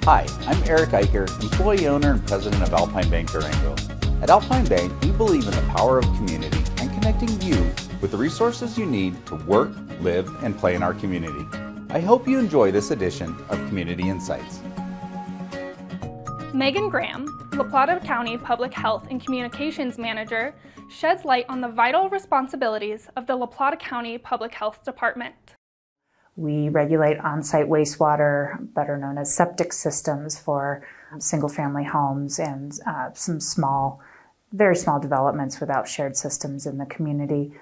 Hi, I'm Eric Eicher, employee owner and president of Alpine Bank Durango. At Alpine Bank, we believe in the power of community and connecting you with the resources you need to work, live, and play in our community. I hope you enjoy this edition of Community Insights. Megan Graham, La Plata County Public Health and Communications Manager, sheds light on the vital responsibilities of the La Plata County Public Health Department. We regulate on-site wastewater, better known as septic systems, for single-family homes and some very small developments without shared systems in the community.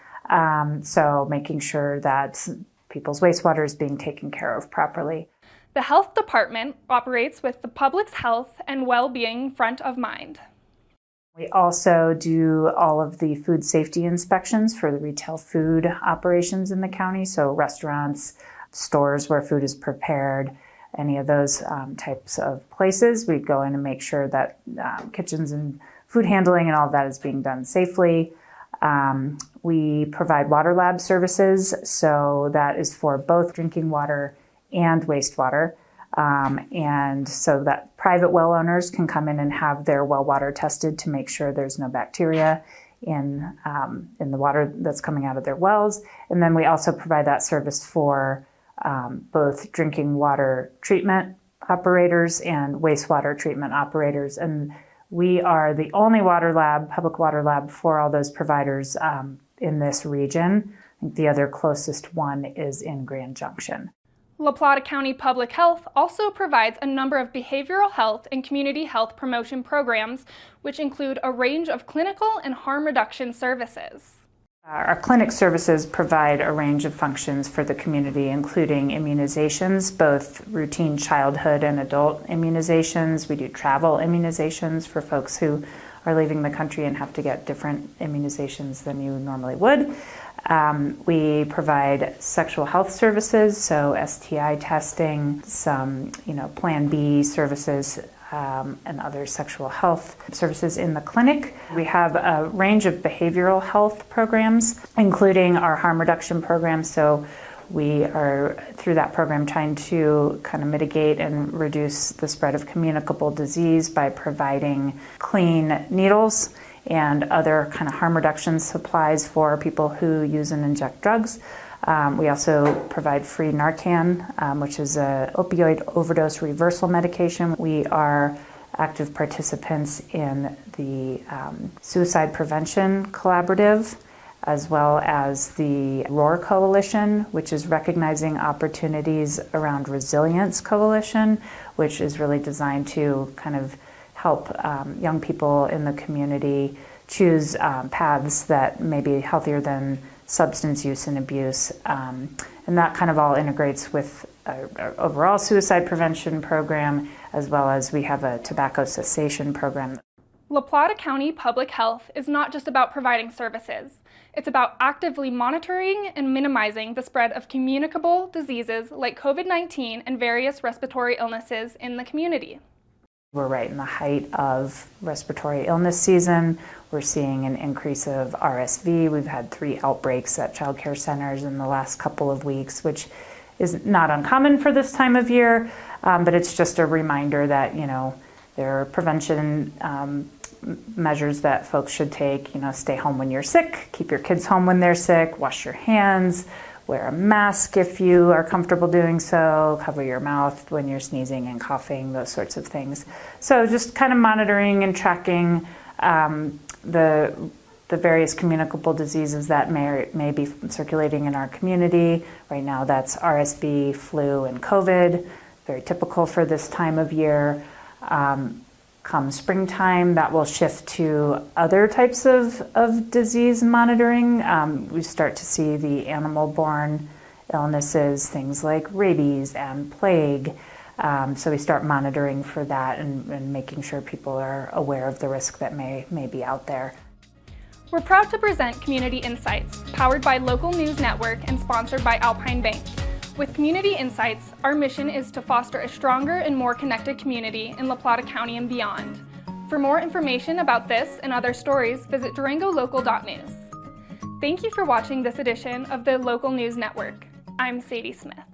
So making sure that people's wastewater is being taken care of properly. The Health Department operates with the public's health and well-being front of mind. We also do all of the food safety inspections for the retail food operations in the county, so restaurants, stores where food is prepared, any of those types of places. We go in and make sure that kitchens and food handling and all of that is being done safely. We provide water lab services, so that is for both drinking water and wastewater. And so that private well owners can come in and have their well water tested to make sure there's no bacteria in the water that's coming out of their wells. And then we also provide that service for both drinking water treatment operators and wastewater treatment operators. And we are the only public water lab for all those providers in this region. I think the other closest one is in Grand Junction. La Plata County Public Health also provides a number of behavioral health and community health promotion programs, which include a range of clinical and harm reduction services. Our clinic services provide a range of functions for the community, including immunizations, both routine childhood and adult immunizations. We do travel immunizations for folks who are leaving the country and have to get different immunizations than you normally would. We provide sexual health services, so STI testing, some Plan B services, and other sexual health services in the clinic. We have a range of behavioral health programs, including our harm reduction program. So we are, through that program, trying to kind of mitigate and reduce the spread of communicable disease by providing clean needles and other kind of harm reduction supplies for people who use and inject drugs. We also provide free Narcan, which is an opioid overdose reversal medication. We are active participants in the Suicide Prevention Collaborative, as well as the ROAR Coalition, which is Recognizing Opportunities Around Resilience Coalition, which is really designed to kind of help young people in the community choose paths that may be healthier than substance use and abuse. And that kind of all integrates with our overall suicide prevention program, as well as we have a tobacco cessation program. La Plata County Public Health is not just about providing services. It's about actively monitoring and minimizing the spread of communicable diseases like COVID-19 and various respiratory illnesses in the community. We're right in the height of respiratory illness season. We're seeing an increase of RSV. We've had 3 outbreaks at child care centers in the last couple of weeks, which is not uncommon for this time of year, but it's just a reminder that, there are prevention measures that folks should take. Stay home when you're sick, keep your kids home when they're sick, wash your hands, wear a mask if you are comfortable doing so, cover your mouth when you're sneezing and coughing, those sorts of things. So just kind of monitoring and tracking the various communicable diseases that may be circulating in our community. Right now that's RSV, flu, and COVID, very typical for this time of year. Come springtime, that will shift to other types of disease monitoring. We start to see the animal-borne illnesses, things like rabies and plague. So we start monitoring for that and making sure people are aware of the risk that may be out there. We're proud to present Community Insights, powered by Local News Network and sponsored by Alpine Bank. With Community Insights, our mission is to foster a stronger and more connected community in La Plata County and beyond. For more information about this and other stories, visit durangolocal.news. Thank you for watching this edition of the Local News Network. I'm Sadie Smith.